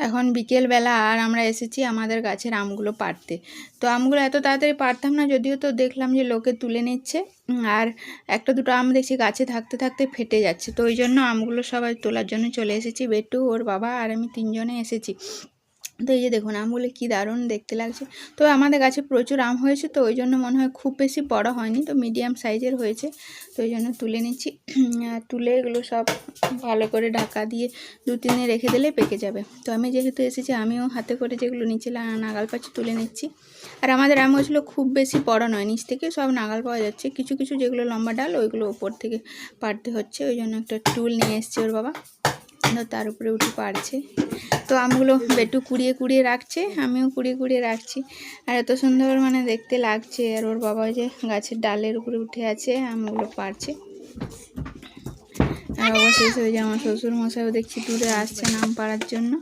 এখন বিকেলবেলা আর আমরা এসেছি আমাদের গাছের আমগুলো পাড়তে। তো আমগুলো এত তাড়াতাড়ি পারতাম না, যদিও তো দেখলাম যে লোকে তুলে নিচ্ছে, আর একটা দুটো আম দেখছি গাছে থাকতে থাকতে ফেটে যাচ্ছে। তো ওই জন্য আমগুলো সবাই তোলার জন্য চলে এসেছি। বেটু, ওর বাবা আর আমি তিনজনে এসেছি। তো এই যে দেখুন আমগুলো কি দারুণ দেখতে লাগছে। তো আমাদের গাছে প্রচুর আম হয়েছে, তো ওই জন্য মনে হয় খুব বেশি বড় হয়নি, তো মিডিয়াম সাইজের হয়েছে। তো ওই জন্য তুলে নিচ্ছি। আর তুলে এগুলো সব ভালো করে ঢাকা দিয়ে 2-3 দিন রেখে দিলে পেকে যাবে। তো আমি যেহেতু এসেছি, আমিও হাতে করে যেগুলো নিচে নাগাল পাচ্ছি তুলে নিচ্ছি। আর আমাদের আম গাছগুলো খুব বেশি বড় নয়, নিচ থেকে সব নাগাল পাওয়া যাচ্ছে। কিছু কিছু যেগুলো লম্বা ডাল ওইগুলো ওপর থেকে পাড়তে হচ্ছে। ওই জন্য একটা টুল নিয়ে এসছে ওর বাবা, তার উপরে উঠে পারছে। তো আমগুলো বেটু কুড়িয়ে কুড়িয়ে রাখছে, আমিও কুড়িয়ে কুড়িয়ে রাখছি। আর এত সুন্দর দেখতে লাগছে। আর ওর বাবা যে গাছের ডালের উপরে উঠে আছে, আমগুলো পারছে। আর অবশেষে ওই যে আমার শ্বশুর মশাইও দেখছি দূরে আসছেন আম পাড়ার জন্য।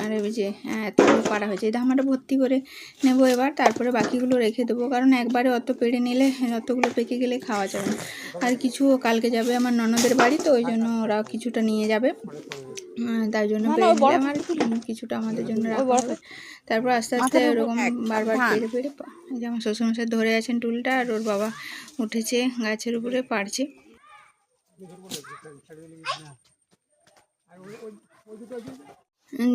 আর ওই যে এতগুলো পাড়া হয়েছে, এই ধামাটা ভর্তি করে নেবো এবার, তারপরে বাকিগুলো রেখে দেবো। কারণ একবারে অত পেড়ে নিলে অতগুলো পেকে গেলে খাওয়া যাবে না। আর কিছু কালকে যাবে আমার ননদের বাড়ি, তো ওই জন্য ওরা কিছুটা নিয়ে যাবে, তাই জন্য পেড়ে নিলে আমার কিছুটা আমাদের জন্য রাখা হবে। তারপর আস্তে আস্তে ওরকম বারবার পেড়ে পেড়ে যে আমার শ্বশুরমশাই ধরে আছেন টুলটা, আর ওর বাবা উঠেছে গাছের উপরে পারছে।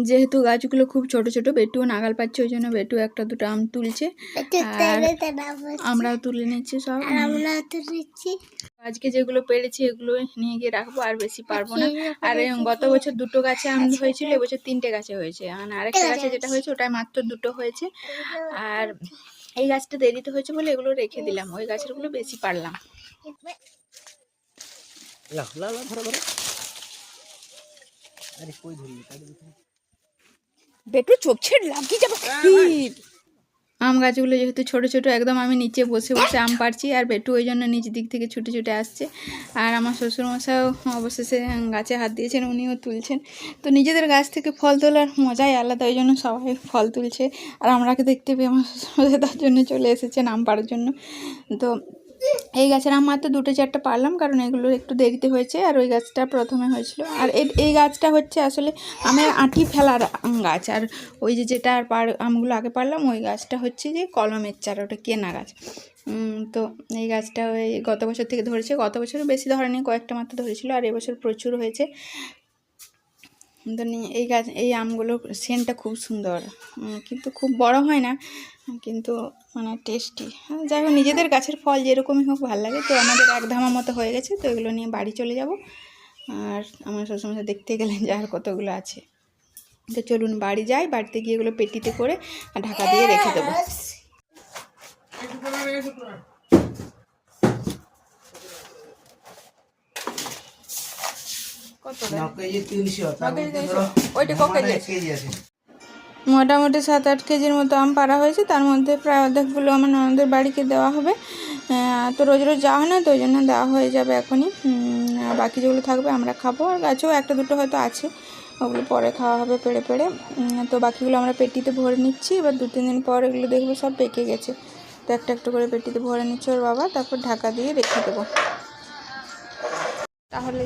যেহেতু গাছগুলো খুব ছোট ছোট, বেটুও নাগাল পাচ্ছে, ওই জন্য বেটু একটা দুটো আম তুলছে, আর আমরাও তুলে নিচ্ছি সব। আজকে যেগুলো পেরেছি এগুলো নিয়ে গিয়ে রাখবো, আর বেশি পারবো না। আর গত বছর 2টো গাছে আম হয়েছিল, এবছর 3টে গাছে হয়েছে। আর আরেকটা গাছে যেটা হয়েছে ওটাই মাত্র 2টো হয়েছে। আর এই গাছটা দেরিতে হয়েছে বলে এগুলো রেখে দিলাম, ওই গাছেরগুলো বেশি পারলাম। বেটু চোখ ছেড়ে লাগিয়ে যাবে। আম গাছগুলো যেহেতু ছোট ছোট, একদম আমি নিচে বসে বসে আম পাড়ছি, আর বেটু ওই জন্য নিচ দিক থেকে ছুটে ছুটে আসছে। আর আমার শ্বশুরমশাইও অবশেষে গাছে হাত দিয়েছেন, উনিও তুলছেন। তো নিজেদের গাছ থেকে ফল তোলার মজাই আলাদা, ওই জন্য সবাই ফল তুলছে। আর আমরাকে দেখতে পেয়ে আমার শ্বশুরমশাই তার জন্য চলে এসেছেন আম পাড়ার জন্য। তো এই গাছের আম মাত্র 2-4টা পারলাম, কারণ এগুলো একটু দেরিতে হয়েছে, আর ওই গাছটা প্রথমে হয়েছিল। আর এই গাছটা হচ্ছে আসলে আমের আঁটি ফেলার গাছ। আর ওই যেটা আমগুলো আগে পারলাম, ওই গাছটা হচ্ছে যে কলমের চারা, ওটা কেনা গাছ। তো এই গাছটা ওই গত বছর থেকে ধরেছে, গত বছরও বেশি ধরেনি, কয়েকটা মাত্র ধরেছিল, আর এবছর প্রচুর হয়েছে। তো এই গাছ এই আমগুলো সেন্টটা খুব সুন্দর, কিন্তু খুব বড় হয় না, কিন্তু টেস্টি। যাই হোক, নিজেদের গাছের ফল যেরকমই হোক ভালো লাগে। তো আমাদের এক ধামা মতো হয়ে গেছে, তো এগুলো নিয়ে বাড়ি চলে যাব। আর আমার শ্বশুরমশাই দেখতে গেলেন যে আর কতগুলো আছে। তো চলুন বাড়ি যাই, বাড়িতে গিয়ে এগুলো পেটিতে করে ঢাকা দিয়ে রেখে দেবো। মোটামুটি 7-8 কেজির মতো আম পাড়া হয়েছে, তার মধ্যে প্রায় অর্ধেকগুলো আমার ননদের বাড়িকে দেওয়া হবে। তো রোজ রোজ যাওয়া হয় না, তো ওই জন্য দেওয়া হয়ে যাবে এখনই। বাকি যেগুলো থাকবে আমরা খাবো, আর গাছেও 1-2টো হয়তো আছে, ওগুলো পরে খাওয়া হবে পেড়ে পেড়ে। তো বাকিগুলো আমরা পেটিতে ভরে নিচ্ছি। এবার 2-3 দিন পর এগুলো দেখবো সব পেকে গেছে, তো একটা একটা করে পেটিতে ভরে নিচ্ছে ওর বাবা, তারপর ঢাকা দিয়ে রেখে দেবো। তাহলে